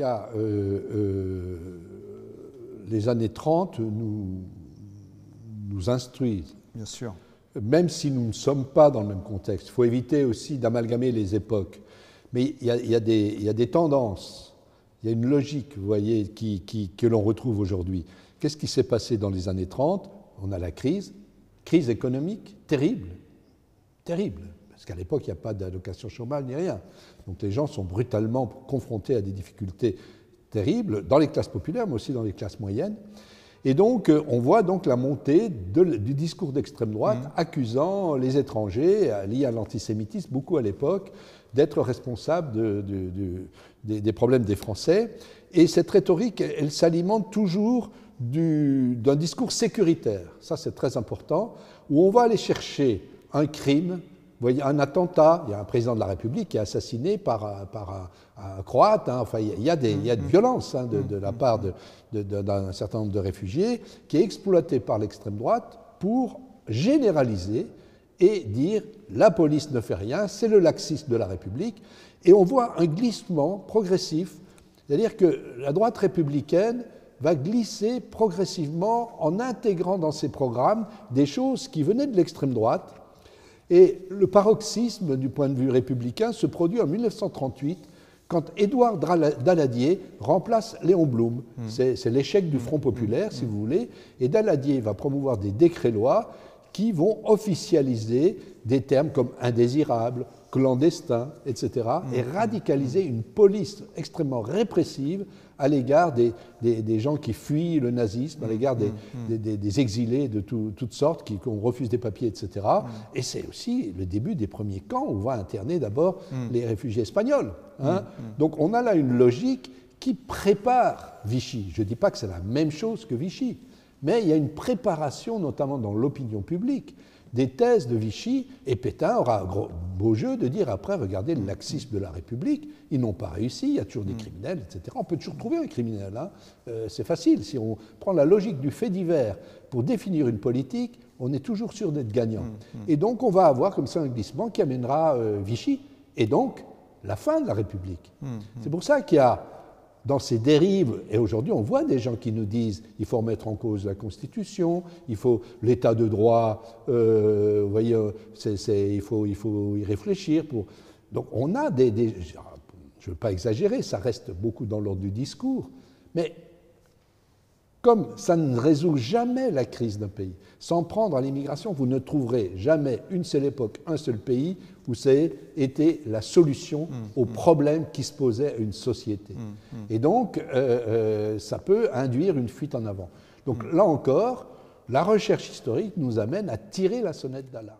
y a les années 30 nous instruisent. Bien sûr. Même si nous ne sommes pas dans le même contexte. Il faut éviter aussi d'amalgamer les époques. Mais il y a des tendances, il y a une logique, vous voyez, que l'on retrouve aujourd'hui. Qu'est-ce qui s'est passé dans les années 30? On a la crise économique terrible, terrible. Parce qu'à l'époque, il n'y a pas d'allocation chômage ni rien. Donc les gens sont brutalement confrontés à des difficultés terribles, dans les classes populaires, mais aussi dans les classes moyennes. Et donc, on voit donc la montée du discours d'extrême droite accusant les étrangers, liés à l'antisémitisme, beaucoup à l'époque, d'être responsables des problèmes des Français. Et cette rhétorique, elle s'alimente toujours d'un discours sécuritaire. Ça, c'est très important, où on va aller chercher un crime. Vous voyez, un attentat, il y a un président de la République qui est assassiné par un Croate, hein. Enfin, il y a de violence hein, de la part d'un certain nombre de réfugiés, qui est exploité par l'extrême droite pour généraliser et dire la police ne fait rien, c'est le laxisme de la République. Et on voit un glissement progressif, c'est-à-dire que la droite républicaine va glisser progressivement en intégrant dans ses programmes des choses qui venaient de l'extrême droite. Et le paroxysme du point de vue républicain se produit en 1938 quand Édouard Daladier remplace Léon Blum. C'est l'échec du Front populaire, si vous voulez, et Daladier va promouvoir des décrets-lois qui vont officialiser des termes comme indésirable, clandestin, etc., et radicaliser une police extrêmement répressive à l'égard des gens qui fuient le nazisme, à l'égard des exilés de toutes sortes, qui refusent des papiers, etc. Et c'est aussi le début des premiers camps où on va interner d'abord les réfugiés espagnols. Hein. Donc on a là une logique qui prépare Vichy. Je ne dis pas que c'est la même chose que Vichy, mais il y a une préparation, notamment dans l'opinion publique, des thèses de Vichy, et Pétain aura un beau jeu de dire après, regardez le laxisme de la République, ils n'ont pas réussi, il y a toujours des criminels, etc. On peut toujours trouver un criminel, hein. C'est facile, si on prend la logique du fait divers pour définir une politique, on est toujours sûr d'être gagnant. Et donc on va avoir comme ça un glissement qui amènera Vichy, et donc la fin de la République. C'est pour ça qu'il y a dans ces dérives, et aujourd'hui on voit des gens qui nous disent il faut remettre en cause la Constitution, il faut l'état de droit, vous voyez, il faut y réfléchir. Donc on a je ne veux pas exagérer, ça reste beaucoup dans l'ordre du discours, mais comme ça ne résout jamais la crise d'un pays, sans prendre à l'immigration, vous ne trouverez jamais une seule époque, un seul pays où ça ait été la solution aux problèmes qui se posaient à une société. Et donc, ça peut induire une fuite en avant. Donc là encore, la recherche historique nous amène à tirer la sonnette d'alarme.